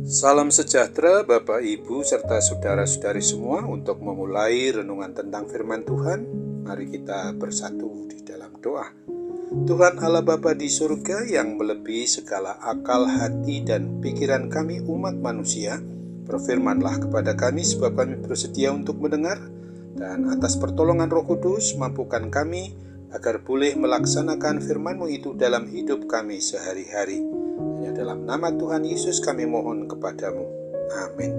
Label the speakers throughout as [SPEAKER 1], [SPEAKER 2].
[SPEAKER 1] Salam sejahtera Bapak, Ibu, serta saudara-saudari semua. Untuk memulai renungan tentang firman Tuhan, mari kita bersatu di dalam doa. Tuhan Allah Bapa di surga yang melebihi segala akal, hati, dan pikiran kami umat manusia, berfirmanlah kepada kami sebab kami bersedia untuk mendengar, dan atas pertolongan Roh Kudus mampukan kami agar boleh melaksanakan firman-Mu itu dalam hidup kami sehari-hari. Dalam nama Tuhan Yesus kami mohon kepadamu. Amin.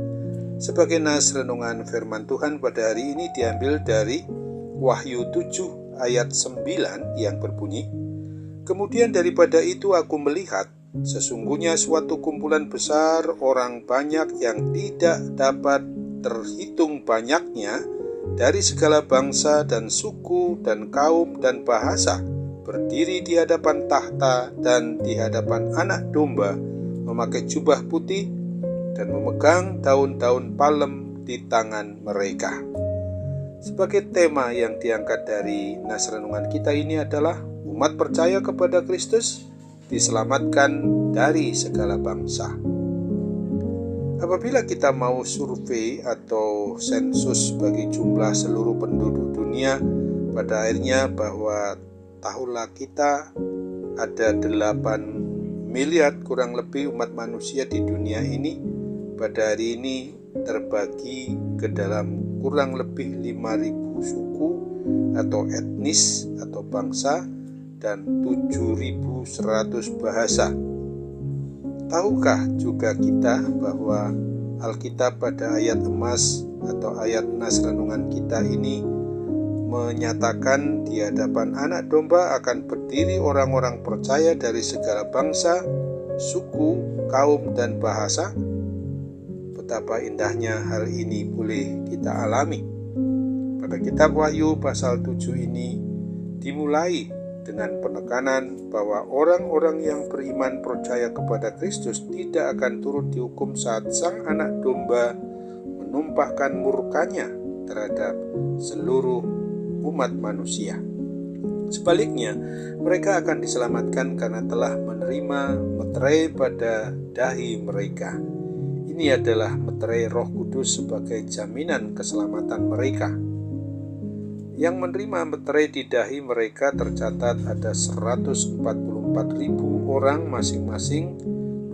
[SPEAKER 1] Sebagai nas renungan firman Tuhan pada hari ini diambil dari Wahyu 7 ayat 9 yang berbunyi, "Kemudian daripada itu aku melihat, sesungguhnya suatu kumpulan besar orang banyak yang tidak dapat terhitung banyaknya dari segala bangsa dan suku dan kaum dan bahasa, berdiri di hadapan tahta dan di hadapan Anak Domba, memakai jubah putih dan memegang daun-daun palem di tangan mereka." Sebagai tema yang diangkat dari nas renungan kita ini adalah umat percaya kepada Kristus diselamatkan dari segala bangsa. Apabila kita mau survei atau sensus bagi jumlah seluruh penduduk dunia, pada akhirnya bahwa tahulah kita ada 8 miliar kurang lebih umat manusia di dunia ini. Pada hari ini terbagi ke dalam kurang lebih 5.000 suku atau etnis atau bangsa dan 7.100 bahasa. Tahukah juga kita bahwa Alkitab pada ayat emas atau ayat nas renungan kita ini menyatakan di hadapan Anak Domba akan berdiri orang-orang percaya dari segala bangsa, suku, kaum, dan bahasa. Betapa indahnya hal ini boleh kita alami. Pada kitab Wahyu pasal 7 ini dimulai dengan penekanan bahwa orang-orang yang beriman percaya kepada Kristus tidak akan turut dihukum saat Sang Anak Domba menumpahkan murkanya terhadap seluruh umat manusia. Sebaliknya, mereka akan diselamatkan karena telah menerima meterai pada dahi mereka. Ini adalah meterai Roh Kudus sebagai jaminan keselamatan mereka. Yang menerima meterai di dahi mereka tercatat ada 144.000 orang masing-masing,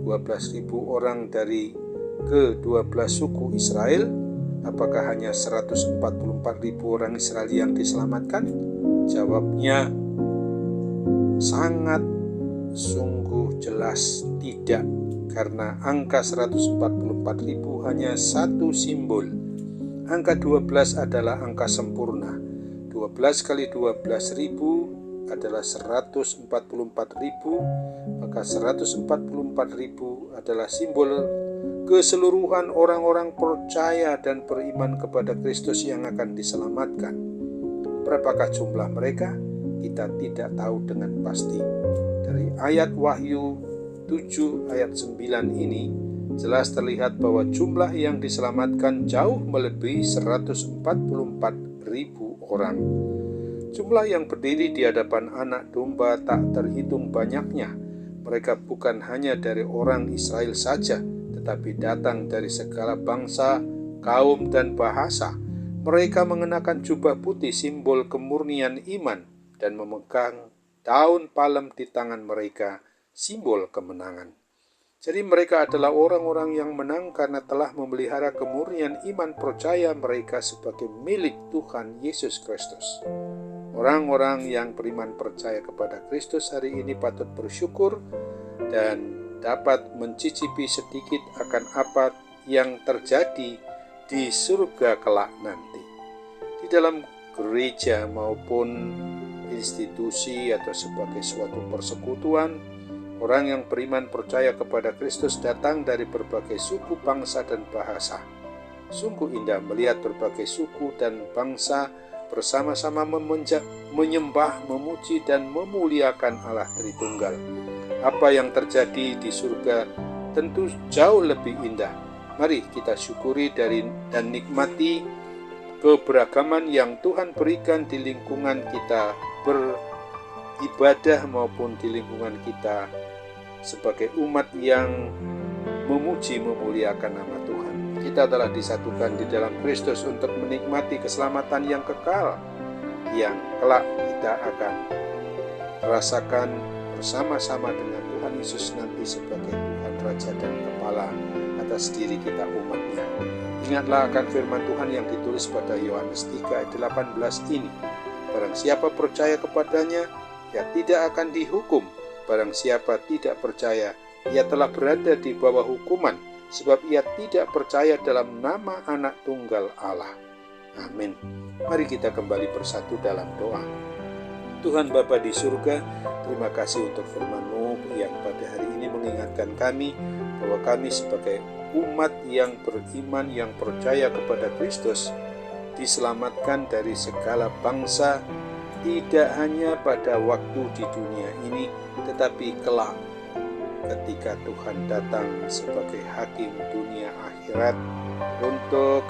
[SPEAKER 1] 12.000 orang dari ke-12 suku Israel. Apakah hanya 144.000 orang Israel yang diselamatkan? Jawabnya sangat sungguh jelas tidak, karena angka 144.000 hanya satu simbol. Angka 12 adalah angka sempurna. 12 kali 12.000 adalah 144.000, maka 144.000 adalah simbol keseluruhan orang-orang percaya dan beriman kepada Kristus yang akan diselamatkan. Berapakah jumlah mereka? Kita tidak tahu dengan pasti. Dari ayat Wahyu 7 ayat 9 ini jelas terlihat bahwa jumlah yang diselamatkan jauh melebihi 144.000 orang. Jumlah yang berdiri di hadapan Anak Domba tak terhitung banyaknya. Mereka bukan hanya dari orang Israel saja, tetapi datang dari segala bangsa, kaum, dan bahasa. Mereka mengenakan jubah putih, simbol kemurnian iman, dan memegang daun palem di tangan mereka, simbol kemenangan. Jadi mereka adalah orang-orang yang menang karena telah memelihara kemurnian iman percaya mereka sebagai milik Tuhan Yesus Kristus. Orang-orang yang beriman percaya kepada Kristus hari ini patut bersyukur dan dapat mencicipi sedikit akan apa yang terjadi di surga kelak nanti. Di dalam gereja maupun institusi atau sebagai suatu persekutuan, orang yang beriman percaya kepada Kristus datang dari berbagai suku, bangsa, dan bahasa. Sungguh indah melihat berbagai suku dan bangsa bersama-sama menyembah, memuji, dan memuliakan Allah Tritunggal. Apa yang terjadi di surga tentu jauh lebih indah. Mari kita syukuri dan nikmati keberagaman yang Tuhan berikan di lingkungan kita beribadah maupun di lingkungan kita sebagai umat yang memuji memuliakan nama Tuhan. Kita telah disatukan di dalam Kristus untuk menikmati keselamatan yang kekal, yang kelak kita akan rasakan bersama-sama dengan Tuhan Yesus nanti sebagai Tuhan Raja dan Kepala atas diri kita umatnya. Ingatlah akan firman Tuhan yang ditulis pada Yohanes 3 ayat 18 ini. Barang siapa percaya kepadanya, ia tidak akan dihukum. Barang siapa tidak percaya, ia telah berada di bawah hukuman, sebab ia tidak percaya dalam nama Anak Tunggal Allah. Amin. Mari kita kembali bersatu dalam doa. Tuhan Bapa di surga, terima kasih untuk firman-Mu yang pada hari ini mengingatkan kami bahwa kami sebagai umat yang beriman, yang percaya kepada Kristus, diselamatkan dari segala bangsa, tidak hanya pada waktu di dunia ini, tetapi kelak ketika Tuhan datang sebagai hakim dunia akhirat untuk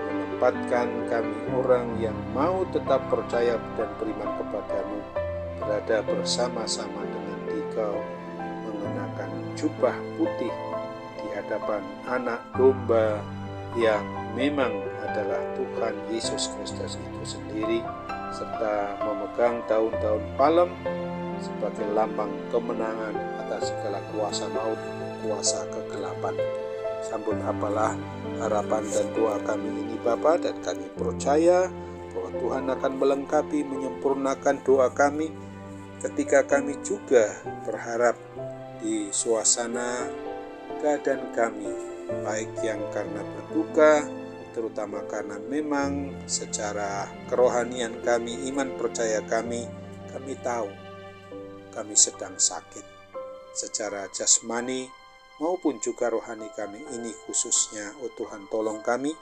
[SPEAKER 1] menempatkan kami orang yang mau tetap percaya dan beriman kepadamu berada bersama-sama dengan Dikau mengenakan jubah putih di hadapan Anak Domba yang memang adalah Tuhan Yesus Kristus itu sendiri, serta memegang daun-daun palem sebagai lambang kemenangan atas segala kuasa maut, kuasa kegelapan. Sambut apalah harapan dan doa kami ini Bapa, dan kami percaya bahwa Tuhan akan melengkapi, menyempurnakan doa kami ketika kami juga berharap di suasana keadaan kami, baik yang karena berduka, terutama karena memang secara kerohanian kami, iman percaya kami tahu kami sedang sakit secara jasmani maupun juga rohani kami ini khususnya. Oh Tuhan, tolong kami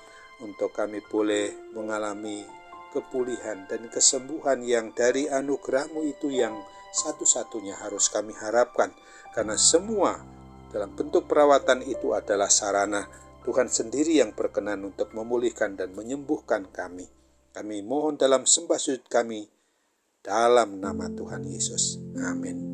[SPEAKER 1] untuk kami boleh mengalami kepulihan dan kesembuhan yang dari anugerah-Mu itu yang satu-satunya harus kami harapkan, karena semua dalam bentuk perawatan itu adalah sarana Tuhan sendiri yang berkenan untuk memulihkan dan menyembuhkan kami. Kami mohon dalam sembah sujud kami dalam nama Tuhan Yesus. Amin.